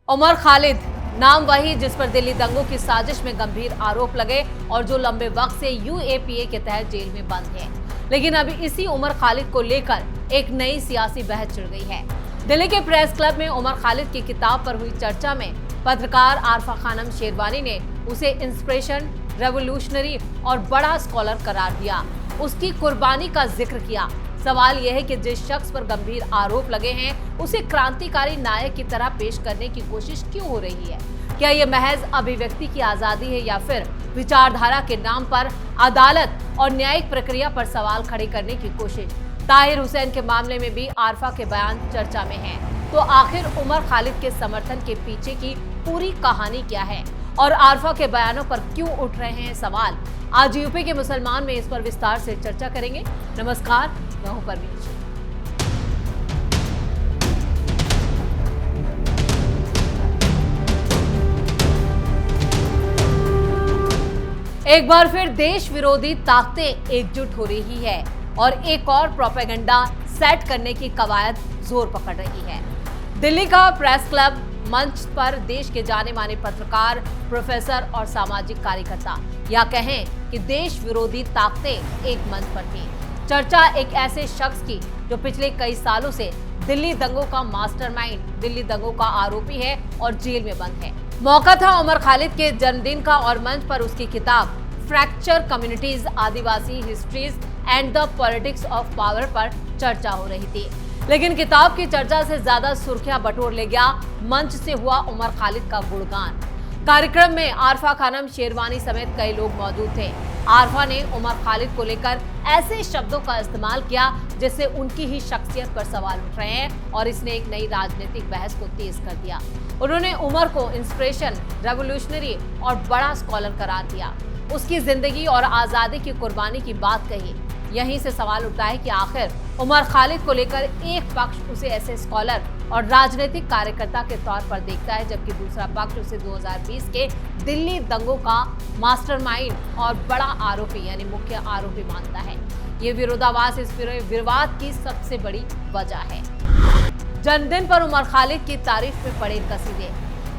उमर खालिद नाम वही जिस पर दिल्ली दंगों की साजिश में गंभीर आरोप लगे और जो लंबे वक्त से यूएपीए के तहत जेल में बंद है। लेकिन अभी इसी उमर खालिद को लेकर एक नई सियासी बहस छिड़ गई है। दिल्ली के प्रेस क्लब में उमर खालिद की किताब पर हुई चर्चा में पत्रकार आरफा खानम शेरवानी ने उसे इंस्पिरेशन, रेवोल्यूशनरी और बड़ा स्कॉलर करार दिया। उसकी कुर्बानी का जिक्र किया। सवाल यह है कि जिस शख्स पर गंभीर आरोप लगे हैं उसे क्रांतिकारी नायक की तरह पेश करने की कोशिश क्यों हो रही है? क्या यह महज अभिव्यक्ति की आजादी है या फिर विचारधारा के नाम पर अदालत और न्यायिक प्रक्रिया पर सवाल खड़े करने की कोशिश? ताहिर हुसैन के मामले में भी आरफा के बयान चर्चा में हैं। तो आखिर उमर खालिद के समर्थन के पीछे की पूरी कहानी क्या है और आरफा के बयानों पर क्यों उठ रहे हैं सवाल? आज यूपी के मुसलमान में इस पर विस्तार से चर्चा करेंगे। नमस्कार, मैं हूं परवीन। एक बार फिर देश विरोधी ताकतें एकजुट हो रही है और एक और प्रोपेगेंडा सेट करने की कवायद जोर पकड़ रही है। दिल्ली का प्रेस क्लब मंच पर देश के जाने माने पत्रकार, प्रोफेसर और सामाजिक कार्यकर्ता या कहें कि देश विरोधी ताकतें एक मंच पर थी। चर्चा एक ऐसे शख्स की जो पिछले कई सालों से दिल्ली दंगों का मास्टरमाइंड, दिल्ली दंगों का आरोपी है और जेल में बंद है। मौका था उमर खालिद के जन्मदिन का और मंच पर उसकी किताब fracture communities, Adivasi histories and the politics of power पर चर्चा हो रही थी। लेकिन किताब की चर्चा से ज्यादा सुर्खियां बटोर ले गया मंच से हुआ उमर खालिद का गुणगान। कार्यक्रम में आरफा खानम शेरवानी समेत कई लोग मौजूद थे। आरफा ने उमर खालिद को लेकर ऐसे शब्दों का इस्तेमाल किया जिससे उनकी ही शख्सियत पर सवाल उठ रहे हैं और इसने एक नई राजनीतिक बहस को तेज कर दिया। उन्होंने उमर को इंस्पिरेशन, रेवोल्यूशनरी और बड़ा स्कॉलर करार दिया। उसकी जिंदगी और आजादी की कुर्बानी की बात कही। यहीं से सवाल उठता है कि आखिर उमर खालिद को लेकर एक पक्ष उसे ऐसे स्कॉलर और राजनीतिक कार्यकर्ता के तौर पर देखता है, जबकि दूसरा पक्ष उसे 2020 के दिल्ली दंगों का मास्टरमाइंड और बड़ा आरोपी यानी मुख्य आरोपी मानता है। ये विरोधाभास इस विवाद की सबसे बड़ी वजह है। जन्मदिन पर उमर खालिद की तारीफ में पड़े कसीदे।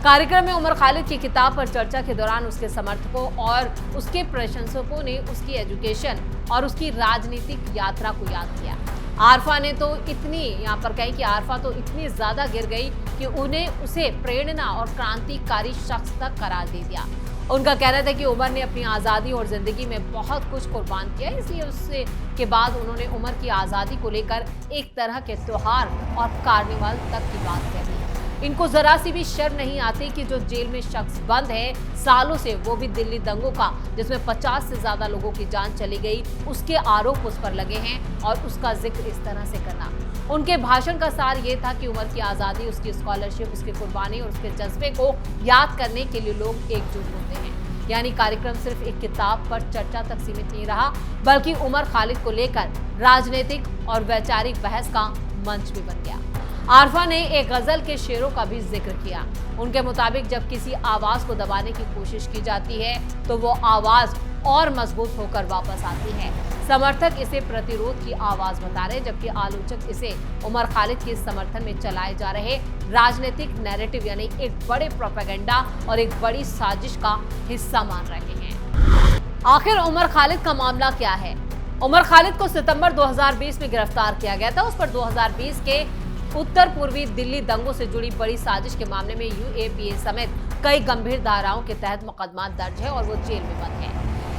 कार्यक्रम में उमर खालिद की किताब पर चर्चा के दौरान उसके समर्थकों और उसके प्रशंसकों ने उसकी एजुकेशन और उसकी राजनीतिक यात्रा को याद किया। आरफा ने तो यहाँ पर कही कि आरफा तो इतनी ज्यादा गिर गई कि उन्हें उसे प्रेरणा और क्रांतिकारी शख्स तक करार दे दिया। उनका कहना था कि उमर ने अपनी आज़ादी और ज़िंदगी में बहुत कुछ कुर्बान किया, इसलिए उससे के बाद उन्होंने उमर की आज़ादी को लेकर एक तरह के त्योहार और कार्निवल तक की बात कह दी। इनको जरा सी भी शर्म नहीं आती कि जो जेल में शख्स बंद है सालों से, वो भी दिल्ली दंगों का जिसमें 50 से ज्यादा लोगों की जान चली गई, उसके आरोप उस पर लगे हैं और उसका जिक्र इस तरह से करना। उनके भाषण का सार ये था कि उमर की आज़ादी, उसकी स्कॉलरशिप, उसकी कुर्बानी और उसके जज्बे को याद करने के लिए लोग एकजुट होते हैं। यानी कार्यक्रम सिर्फ एक किताब पर चर्चा तक सीमित नहीं रहा, बल्कि उमर खालिद को लेकर राजनीतिक और वैचारिक बहस का मंच भी बन गया। आरफा ने एक गजल के शेरों का भी जिक्र किया। उनके मुताबिक जब किसी आवाज को दबाने की कोशिश की जाती है तो वो आवाज और मजबूत होकर वापस आती है। समर्थक इसे प्रतिरोध की आवाज बता रहे, जबकि आलोचक इसे उमर खालिद के समर्थन में चलाए जा रहे राजनीतिक नैरेटिव यानी एक बड़े प्रोपेगेंडा और एक बड़ी साजिश का हिस्सा मान रहे हैं। आखिर उमर खालिद का मामला क्या है? उमर खालिद को सितंबर 2020 में गिरफ्तार किया गया था। उस पर 2020 के उत्तर पूर्वी दिल्ली दंगों से जुड़ी बड़ी साजिश के मामले में यूएपीए समेत कई गंभीर धाराओं के तहत मुकदमा दर्ज है और वो जेल में बंद है।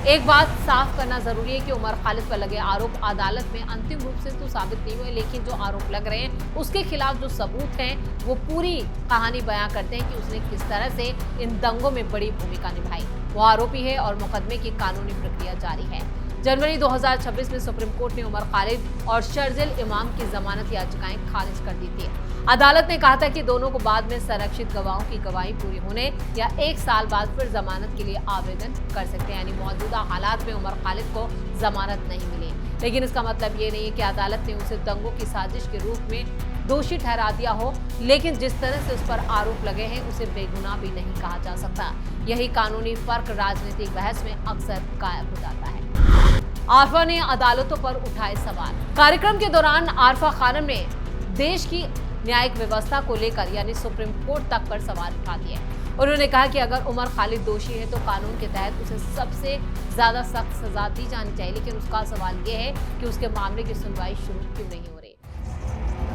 एक बात साफ करना जरूरी है कि उमर खालिद पर लगे आरोप अदालत में अंतिम रूप से तो साबित नहीं हुए, लेकिन जो आरोप लग रहे हैं उसके खिलाफ जो सबूत हैं वो पूरी कहानी बयां करते हैं कि उसने किस तरह से इन दंगों में बड़ी भूमिका निभाई। वो आरोपी है और मुकदमे की कानूनी प्रक्रिया जारी है। जनवरी 2026 में सुप्रीम कोर्ट ने उमर खालिद और शर्जिल इमाम की जमानत याचिकाएं खारिज कर दी थी। अदालत ने कहा था कि दोनों को बाद में संरक्षित गवाहों की गवाही पूरी होने या 1 साल बाद फिर जमानत के लिए आवेदन कर सकते हैं। यानी मौजूदा हालात में उमर खालिद को जमानत नहीं मिली, लेकिन इसका मतलब ये नहीं है कि अदालत ने उसे दंगों की साजिश के रूप में दोषी ठहरा दिया हो। लेकिन जिस तरह से उस पर आरोप लगे हैं उसे बेगुनाह भी नहीं कहा जा सकता। यही कानूनी फर्क राजनीतिक बहस में अक्सर गायब हो जाता है। आरफा ने अदालतों पर उठाए सवाल। कार्यक्रम के दौरान आरफा खानम ने देश की न्यायिक व्यवस्था को लेकर यानी सुप्रीम कोर्ट तक पर सवाल उठा दिए। उन्होंने कहा कि अगर उमर खालिद दोषी है तो कानून के तहत उसे सबसे ज्यादा सख्त सजा दी जानी चाहिए, लेकिन उसका सवाल यह है कि उसके मामले की सुनवाई शुरू क्यों नहीं हो रही।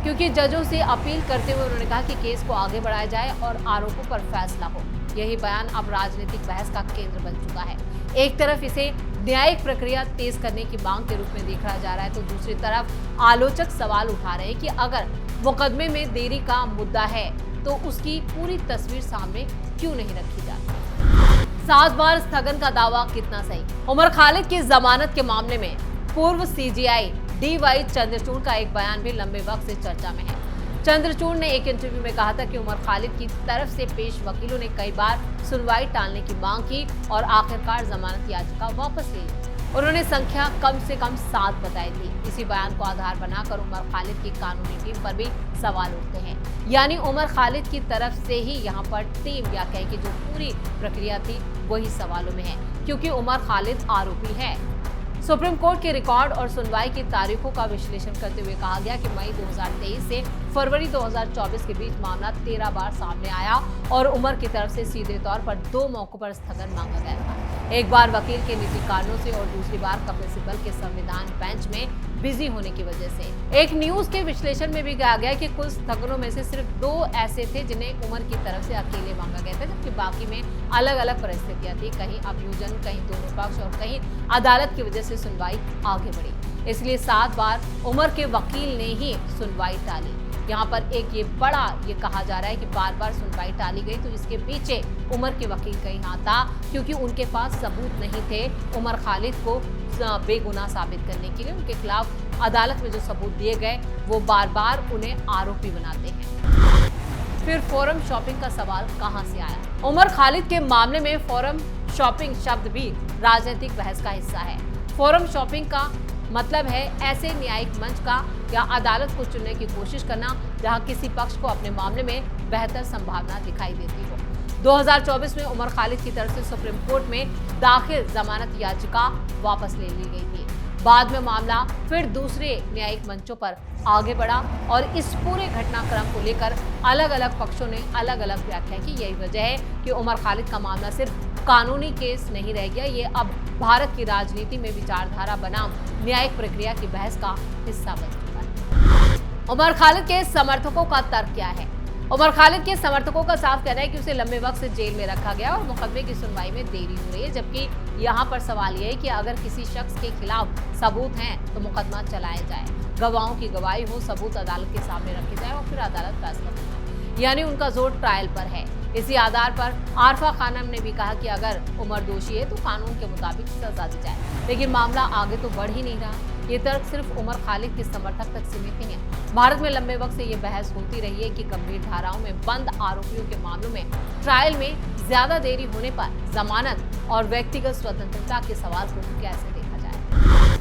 क्योंकि जजों से अपील करते हुए उन्होंने कहा कि केस को आगे बढ़ाया जाए और आरोपों पर फैसला हो। यही बयान अब राजनीतिक बहस का केंद्र बन चुका है। एक तरफ इसे न्यायिक प्रक्रिया तेज करने की मांग के रूप में देखा जा रहा है, तो दूसरी तरफ आलोचक सवाल उठा रहे हैं कि अगर मुकदमे में देरी का मुद्दा है तो उसकी पूरी तस्वीर सामने क्यों नहीं रखी जाती। 7 बार स्थगन का दावा कितना सही। उमर खालिद की जमानत के मामले में पूर्व सीजीआई DY चंद्रचूड़ का एक बयान भी लंबे वक्त से चर्चा में है। चंद्रचूड़ ने एक इंटरव्यू में कहा था कि उमर खालिद की तरफ से पेश वकीलों ने कई बार सुनवाई टालने की मांग की और आखिरकार जमानत याचिका वापस ली। उन्होंने संख्या कम से कम 7 बताई थी। इसी बयान को आधार बनाकर उमर खालिद की कानूनी टीम पर भी सवाल उठते हैं, यानी उमर खालिद की तरफ से ही यहाँ पर टीम या कहें कि जो पूरी प्रक्रिया थी वही सवालों में है, क्योंकि उमर खालिद आरोपी है। सुप्रीम कोर्ट के रिकॉर्ड और सुनवाई की तारीखों का विश्लेषण करते हुए कहा गया कि मई 2023 से फरवरी 2024 के बीच मामला 13 बार सामने आया और उमर की तरफ से सीधे तौर पर 2 मौकों पर स्थगन मांगा गया था। एक बार वकील के निजी कारणों से और दूसरी बार कपिल सिब्बल के संविधान बेंच में बिजी होने की वजह से। एक न्यूज के विश्लेषण में भी कहा गया कि कुल स्थगनों में से सिर्फ 2 ऐसे थे जिन्हें उमर की तरफ से अकेले मांगा गया था, जबकि बाकी में अलग अलग परिस्थितियां थी, कहीं अभियोजन, कहीं दोनों पक्ष और कहीं अदालत की वजह से सुनवाई आगे बढ़ी। इसलिए 7 बार उमर के वकील ने ही सुनवाई टाली। यहाँ पर एक ये बड़ा ये कहा जा रहा है कि बार बार सुनवाई टाली गई, तो इसके पीछे उमर के वकील का ही हाथ था, क्योंकि उनके पास सबूत नहीं थे उमर खालिद को बेगुनाह साबित करने के लिए। उनके खिलाफ अदालत में जो सबूत दिए गए वो बार बार उन्हें आरोपी बनाते हैं। फिर फोरम शॉपिंग का सवाल कहां से आया। उमर खालिद के मामले में फोरम शॉपिंग शब्द भी राजनीतिक बहस का हिस्सा है। फोरम शॉपिंग का मतलब है ऐसे न्यायिक मंच का या अदालत को चुनने की कोशिश करना जहां किसी पक्ष को अपने मामले में बेहतर संभावना दिखाई देती हो। 2024 में उमर खालिद की तरफ से सुप्रीम कोर्ट में दाखिल जमानत याचिका वापस ले ली गई थी। बाद में मामला फिर दूसरे न्यायिक मंचों पर आगे बढ़ा और इस पूरे घटनाक्रम को लेकर अलग अलग पक्षों ने अलग अलग व्याख्या की। यही वजह है कि उमर खालिद का मामला सिर्फ कानूनी केस नहीं रह गया, ये अब भारत की राजनीति में विचारधारा बनाम न्यायिक प्रक्रिया की बहस का हिस्सा बन चुका है। उमर खालिद के समर्थकों का तर्क क्या है। उमर खालिद के समर्थकों का साफ कहना है कि उसे लंबे वक्त से जेल में रखा गया और मुकदमे की सुनवाई में देरी हो रही है, जबकि यहाँ पर सवाल यह है कि अगर किसी शख्स के खिलाफ सबूत हैं तो मुकदमा चलाया जाए, गवाहों की गवाही हो, सबूत अदालत के सामने रखे जाए और फिर अदालत फैसला करे, यानी उनका जोर ट्रायल पर है। इसी आधार पर आरफा खानम ने भी कहा कि अगर उमर दोषी है तो कानून के मुताबिक सजा दी जाए, लेकिन मामला आगे तो बढ़ ही नहीं रहा। ये तर्क सिर्फ उमर खालिद के समर्थक तक सीमित नहीं है। भारत में लंबे वक्त से ये बहस होती रही है कि गंभीर धाराओं में बंद आरोपियों के मामलों में ट्रायल में ज्यादा देरी होने पर जमानत और व्यक्तिगत स्वतंत्रता के सवाल को कैसे देखा जाए।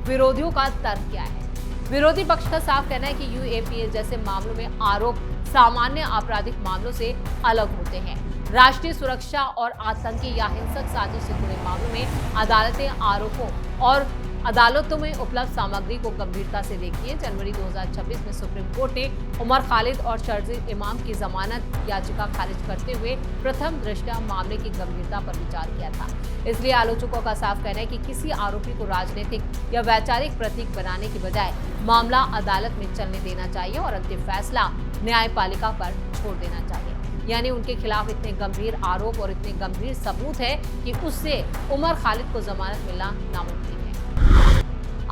विरोधियों का तर्क क्या है। विरोधी पक्ष का साफ कहना है कि UAPA जैसे मामलों में आरोप सामान्य आपराधिक मामलों से अलग होते हैं। राष्ट्रीय सुरक्षा और आतंकी या हिंसक साजिश से जुड़े मामलों में अदालतें आरोपों और अदालतों में उपलब्ध सामग्री को गंभीरता से देखती है। जनवरी 2026 में सुप्रीम कोर्ट ने उमर खालिद और शर्जील इमाम की जमानत याचिका खारिज करते हुए प्रथम दृष्टया मामले की गंभीरता पर विचार किया था। इसलिए आलोचकों का साफ कहना है कि किसी आरोपी को राजनीतिक या वैचारिक प्रतीक बनाने की बजाय मामला अदालत में चलने देना चाहिए और अंतिम फैसला न्यायपालिका पर छोड़ देना चाहिए। यानी उनके खिलाफ इतने गंभीर आरोप और इतने गंभीर सबूत है कि उससे उमर खालिद को जमानत मिलना नामुमकिन है।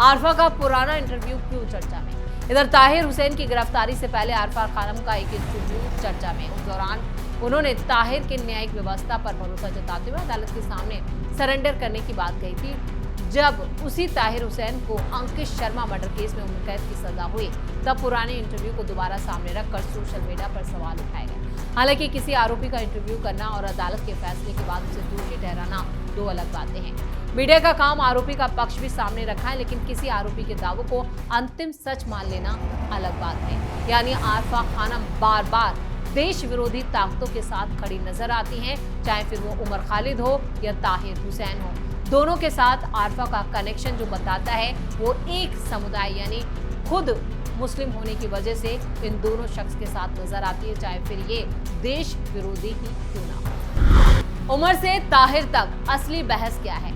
आरफा का पुराना इंटरव्यू क्यों चर्चा में। इधर ताहिर हुसैन की गिरफ्तारी से पहले आरफा खानम का एक इंटरव्यू चर्चा में। उस दौरान उन्होंने ताहिर के न्यायिक व्यवस्था पर भरोसा जताते हुए अदालत के सामने सरेंडर करने की बात कही थी। जब उसी ताहिर हुसैन को अंकित शर्मा मर्डर केस में उम्र कैद की सजा हुई, तब पुराने इंटरव्यू को दोबारा सामने रखकर सोशल मीडिया पर सवाल उठाए गए। हालांकि किसी आरोपी का इंटरव्यू करना और अदालत के फैसले के बाद उसे दोषी ठहराना दो अलग बातें हैं। मीडिया का काम आरोपी का पक्ष भी सामने रखा है, लेकिन किसी आरोपी के दावों को अंतिम सच मान लेना अलग बात है। यानी आरफा खानम बार बार देश विरोधी ताकतों के साथ खड़ी नजर आती हैं, चाहे फिर वो उमर खालिद हो या ताहिर हुसैन हो। दोनों के साथ आरफा का कनेक्शन जो बताता है वो एक समुदाय यानी खुद मुस्लिम होने की वजह से इन दोनों शख्स के साथ नजर आती है, चाहे फिर ये देश विरोधी ही क्यों ना हो। उमर से ताहिर तक असली बहस क्या है?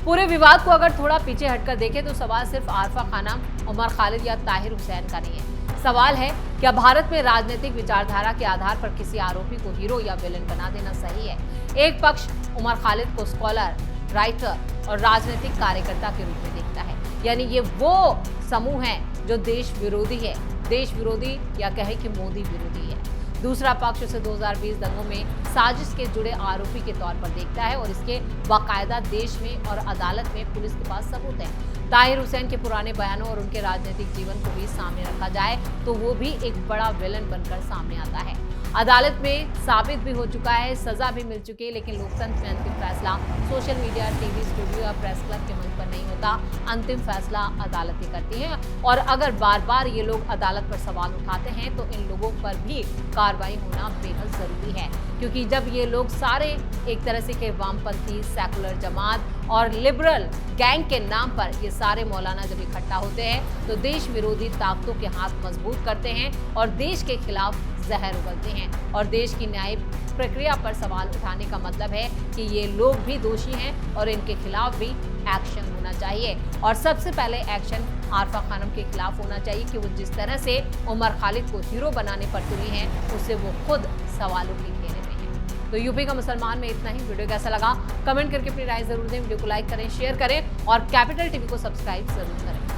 पूरे विवाद को अगर थोड़ा पीछे हटकर देखें तो सवाल सिर्फ आरफा खानम, उमर खालिद या ताहिर हुसैन का नहीं है। सवाल है, क्या भारत में राजनीतिक विचारधारा के आधार पर किसी आरोपी को हीरो या विलेन बना देना सही है? एक पक्ष उमर खालिद को स्कॉलर, राइटर और राजनीतिक कार्यकर्ता के रूप में देखता है, यानी ये वो समूह है जो देश विरोधी है, देश विरोधी या कहे कि मोदी विरोधी है। दूसरा पक्ष उसे 2020 दंगों में साजिश के जुड़े आरोपी के तौर पर देखता है और इसके बाकायदा देश में और अदालत में पुलिस के पास सबूत है। ताहिर हुसैन के पुराने बयानों और उनके राजनीतिक जीवन को भी सामने रखा जाए तो वो भी एक बड़ा विलन बनकर सामने आता है। अदालत में साबित भी हो चुका है, सजा भी मिल चुकी है, लेकिन लोकतंत्र में अंतिम फैसला सोशल मीडिया, टीवी स्टूडियो या प्रेस क्लब के मंच पर नहीं होता। अंतिम फैसला अदालत ही करती है और अगर बार बार ये लोग अदालत पर सवाल उठाते हैं तो इन लोगों पर भी कार्रवाई होना बेहद जरूरी है, क्योंकि जब ये लोग सारे एक तरह से के वामपंथी, सेकुलर जमात और लिबरल गैंग के नाम पर ये सारे मौलाना जब इकट्ठा होते हैं तो देश विरोधी ताकतों के हाथ मजबूत करते हैं और देश के खिलाफ जहर उगलते हैं और देश की न्यायिक प्रक्रिया पर सवाल उठाने का मतलब है कि ये लोग भी दोषी हैं और इनके खिलाफ भी एक्शन होना चाहिए। और सबसे पहले एक्शन आरफा खानम के खिलाफ होना चाहिए कि वो जिस तरह से उमर खालिद को हीरो बनाने पर तुली हैं, उससे वो खुद सवालों की घेरे में हैं। तो यूपी का मुसलमान में इतना ही। वीडियो कैसा लगा कमेंट करके अपनी राय जरूर दें, वीडियो को लाइक करें, शेयर करें और कैपिटल टीवी को सब्सक्राइब जरूर करें।